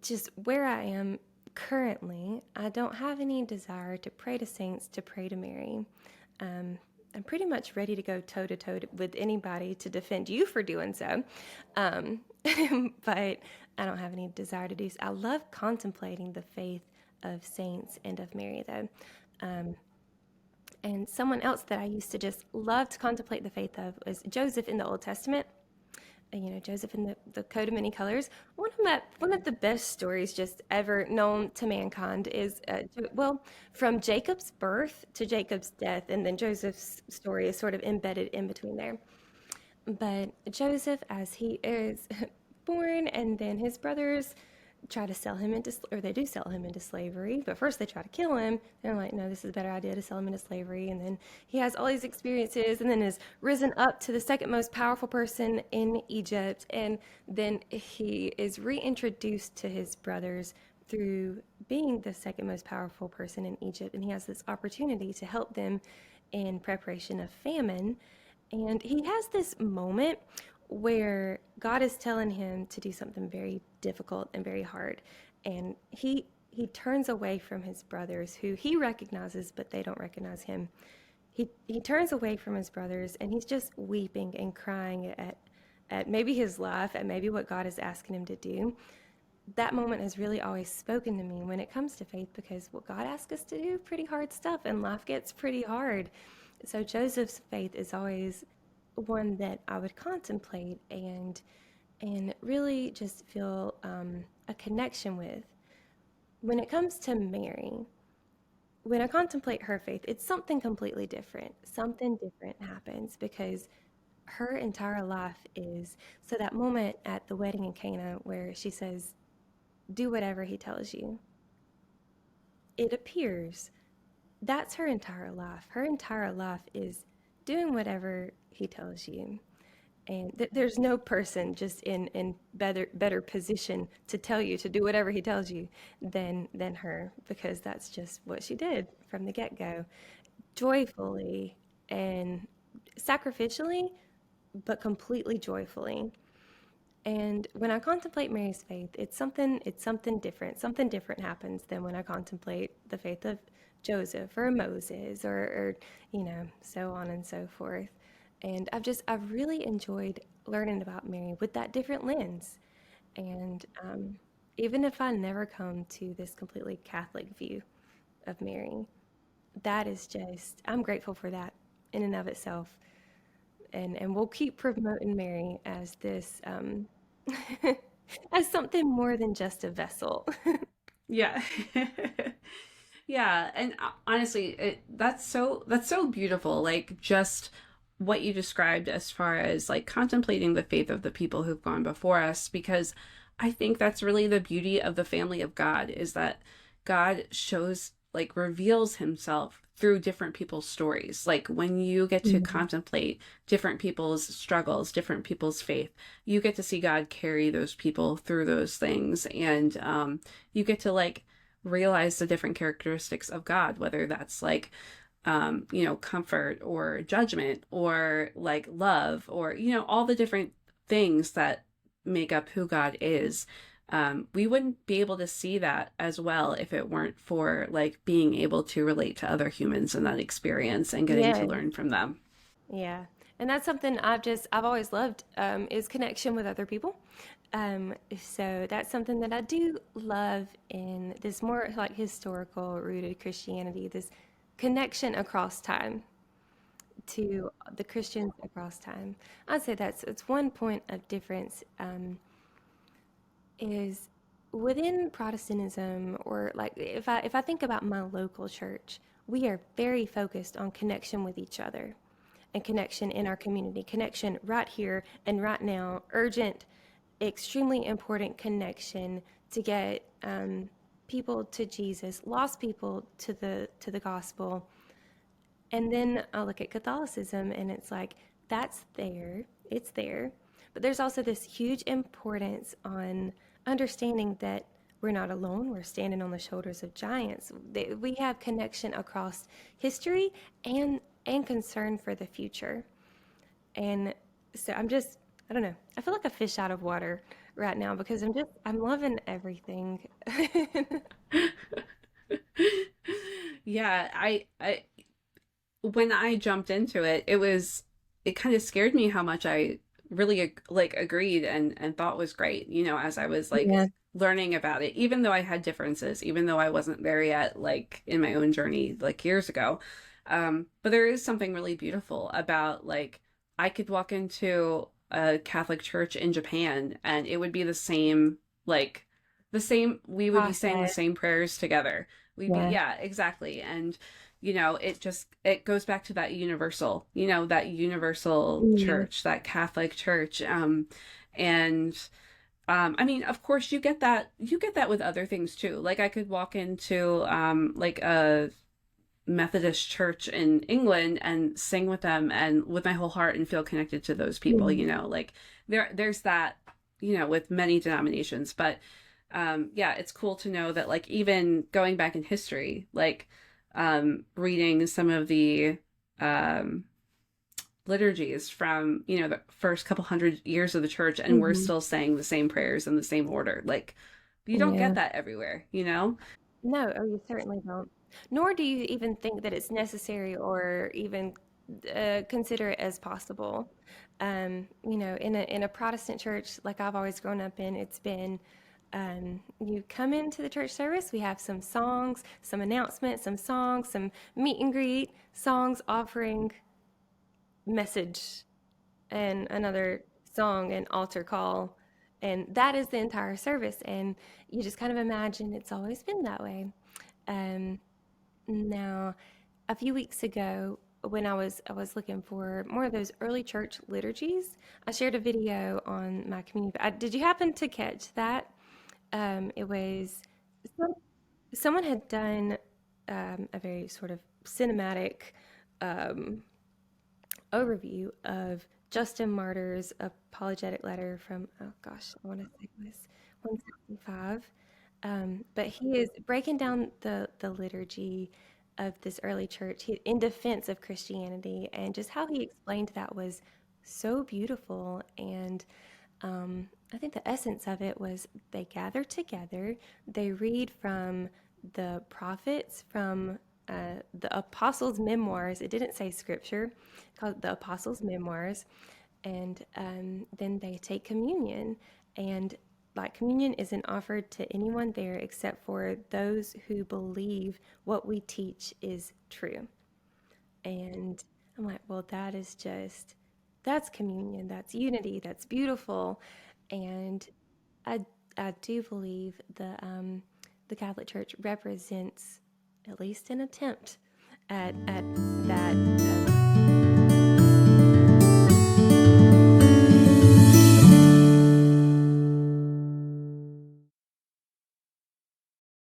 just where I am currently, I don't have any desire to pray to saints, to pray to Mary. Um, I'm pretty much ready to go toe to toe with anybody to defend you for doing so. Um, but I don't have any desire to do so. I love contemplating the faith of saints and of Mary, though. Um, and someone else that I used to just love to contemplate the faith of was Joseph in the Old Testament. Joseph in the coat of many colors. One of the best stories just ever known to mankind is, from Jacob's birth to Jacob's death, and then Joseph's story is sort of embedded in between there. But Joseph, as he is born, and then his brothers try to sell him into, or they do sell him into slavery. But first they try to kill him. They're like, no, this is a better idea to sell him into slavery. And then he has all these experiences, and then is risen up to the second most powerful person in Egypt. And then he is reintroduced to his brothers through being the second most powerful person in Egypt. And he has this opportunity to help them in preparation of famine. And he has this moment where God is telling him to do something very difficult and very hard. And he turns away from his brothers, who he recognizes, but they don't recognize him. He turns away from his brothers, and he's just weeping and crying at maybe his life, at maybe what God is asking him to do. That moment has really always spoken to me when it comes to faith, because what God asks us to do, pretty hard stuff, and life gets pretty hard. So Joseph's faith is always one that I would contemplate and really just feel a connection with. When it comes to Mary, when I contemplate her faith, it's something completely different. Something different happens because her entire life is, so that moment at the wedding in Cana where she says, do whatever he tells you, it appears that's her entire life. Her entire life is doing whatever he tells you. And there's no person just in better position to tell you to do whatever he tells you than her, because that's just what she did from the get-go, joyfully and sacrificially, but completely joyfully. And when I contemplate Mary's faith, it's something different. Something different happens than when I contemplate the faith of Joseph or Moses or so on and so forth. And I've really enjoyed learning about Mary with that different lens. And even if I never come to this completely Catholic view of Mary, that is just, I'm grateful for that in and of itself. And we'll keep promoting Mary as this, as something more than just a vessel. Yeah. Yeah, and honestly, that's so beautiful. Like just what you described as far as like contemplating the faith of the people who've gone before us, because I think that's really the beauty of the family of God, is that God shows, like, reveals himself through different people's stories. Like when you get to Mhm. contemplate different people's struggles, different people's faith, you get to see God carry those people through those things, and you get to like realize the different characteristics of God, whether that's like comfort or judgment or like love, or all the different things that make up who God is. We wouldn't be able to see that as well if it weren't for like being able to relate to other humans in that experience and getting to Yeah, learn from them. yeah. And that's something I've always loved, is connection with other people. So that's something that I do love in this more like historical rooted Christianity, this connection across time to the Christians across time. I'd say it's one point of difference, is within Protestantism, or like if I think about my local church, we are very focused on connection with each other and connection in our community, connection right here and right now, urgent, extremely important connection to get people to Jesus, lost people to the gospel. And then I look at Catholicism, and it's like that's there, it's there, but there's also this huge importance on understanding that we're not alone. We're standing on the shoulders of giants. We have connection across history and concern for the future. And so I don't know. I feel like a fish out of water right now because I'm loving everything. Yeah, I when I jumped into it, it kind of scared me how much I really like agreed and thought was great, as I was like Yeah. learning about it, even though I had differences, even though I wasn't there yet, like in my own journey, like years ago. But there is something really beautiful about like I could walk into a Catholic church in Japan and it would be like we would be saying the Process. same prayers together. Yeah. Yeah, exactly. And it goes back to that universal Yeah. church, that Catholic church. And I mean, of course you get that with other things too. Like I could walk into like a Methodist church in England and sing with them and with my whole heart and feel connected to those people, Yeah. like there's that, with many denominations. But yeah, it's cool to know that like even going back in history, like reading some of the um liturgies from, the first couple hundred years of the church, and we're Mhm. still saying the same prayers in the same order. Like you don't Yeah. get that everywhere. No, oh, you certainly don't. Nor do you even think that it's necessary or even consider it as possible. In a Protestant church like I've always grown up in, it's been you come into the church service, we have some songs, some announcements, some songs, some meet and greet, songs, offering, message, and another song and altar call. And that is the entire service. And you just kind of imagine it's always been that way. Um, Now, a few weeks ago, when I was looking for more of those early church liturgies, I shared a video on my community. Did you happen to catch that? It was some, someone had done a very sort of cinematic um, overview of Justin Martyr's apologetic letter from, oh gosh, I want to say it was 165. But he is breaking down the liturgy of this early church in defense of Christianity, and just how he explained that was so beautiful. And I think the essence of it was they gather together, they read from the prophets, from the apostles' memoirs. It didn't say scripture, called the apostles' memoirs, and then they take communion. And like communion isn't offered to anyone there except for those who believe what we teach is true. And I'm like, well, that's communion, that's unity, that's beautiful. And I, I do believe the Catholic Church represents at least an attempt at that